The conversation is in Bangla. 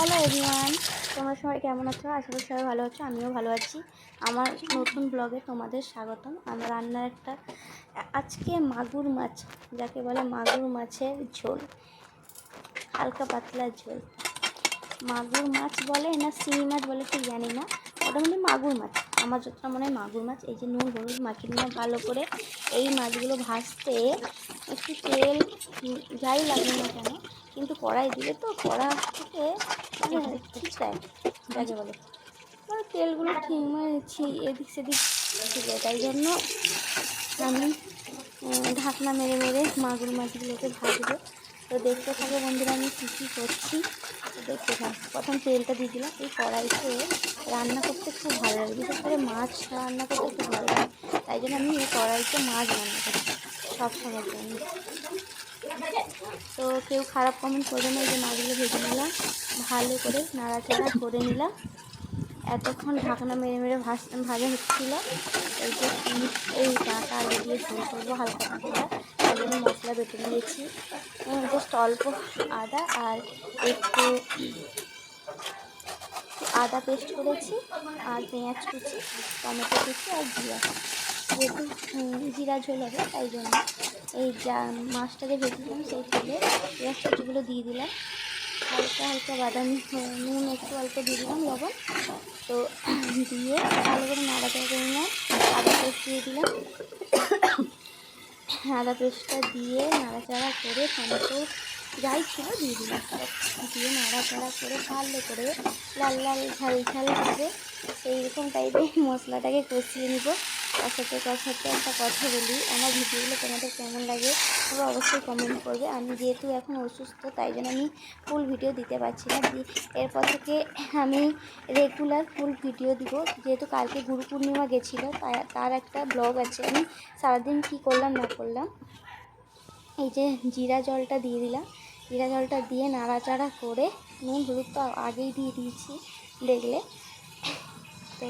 হ্যালো এভরিওয়ান, তোমরা সবাই কেমন আছো? আশা করি সবাই ভালো আছো, আমিও ভালো আছি। আমার নতুন ব্লগে তোমাদের স্বাগতম। আমার রান্নার আজকে মাগুর মাছ, যাকে বলে মাগুর মাছের ঝোল, হালকা পাতলা ঝোল। মাগুর মাছ বলে না শিঙি মাছ বলে ঠিক জানি না, ওটা মানে মাগুর মাছ। আমার যতটা মনে হয় মাগুর মাছ। এই যে নুন হলুদ মাখিয়ে নিলাম ভালো করে। এই মাছগুলো ভাজতে একটু তেল যাই লাগবে না কেন, কিন্তু কড়াই দিলে তো কড়া থেকে ছিটকায়, যাকে বলে মানে তেলগুলো ঠিক মানে এদিক সেদিক ছিটকায়। তাই জন্য আমি ঢাকনা মেরে মেরে মাগুর মাছগুলোকে ভাজবো। তো দেখতে থাকো বন্ধুরা, আমি কী কী করছি দেখতে থাকো। প্রথম তেলটা দিয়ে দিলাম। এই কড়াইতে রান্না করতে খুব ভালো লাগে, বিশেষ করে মাছ রান্না করতে খুব ভালো লাগে। তাই জন্য আমি এই কড়াইতে মাছ রান্না করছি সবসময়ের জন্য। তো কেউ খারাপ কমেন্ট করবে না। এই যে মাছগুলো ভেজে নিলাম, ভালো করে নাড়াচাড়া করে নিলাম। এতক্ষণ ঢাকনা মেরে মেরে ভাজা হচ্ছিলো। এই যে এই ডাঁটা আলু দিয়ে ঝোল করবো হালকা পাতলা, তাই জন্য মশলা বেটে নিয়েছি। জাস্ট অল্প আদা আর একটু আদা পেস্ট করেছি, আর পেঁয়াজ কুচি, টমেটো কুচি আর জিরা। যেহেতু জিরা ঝোল হবে তাই জন্য এই যা মাছটা যে ভেজেছিলাম সেই তেলে পেঁয়াজ কুচিগুলো দিয়ে দিলাম। হালকা হালকা বাদামি নুন একটু অল্প দিয়ে দিলাম, লবণ। তো দিয়ে ভালো করে নাড়াচাড়া করে নিলাম। আদা পেস্ট দিয়ে দিলাম। আদা পেস্টটা দিয়ে নাড়াচাড়া করে টমেটো যাই ছিল দিয়ে দিলাম, সব দিয়ে নাড়াচাড়া করে ভালো করে লাল লাল ঝাল ঝাল হবে সেই রকম টাইপের মশলাটাকে কষিয়ে নিব। কষাতে কষাতে একটা কথা বলি, আমার ভিডিওগুলো তোমাদের কেমন লাগে তোমরা অবশ্যই কমেন্ট করবে। আমি যেহেতু এখন অসুস্থ তাই জন্য আমি ফুল ভিডিও দিতে পারছি না। এরপর থেকে আমি রেগুলার ফুল ভিডিও দিব। যেহেতু কালকে গুরু পূর্ণিমা গেছিলো, তার একটা ব্লগ আছে, আমি সারাদিন কী করলাম না করলাম। এই যে জিরা জলটা দিয়ে দিলাম, জিরা জলটা দিয়ে নাড়াচাড়া করে নুন হলুদ তো আগেই দিয়ে দিয়েছি দেখলে। তো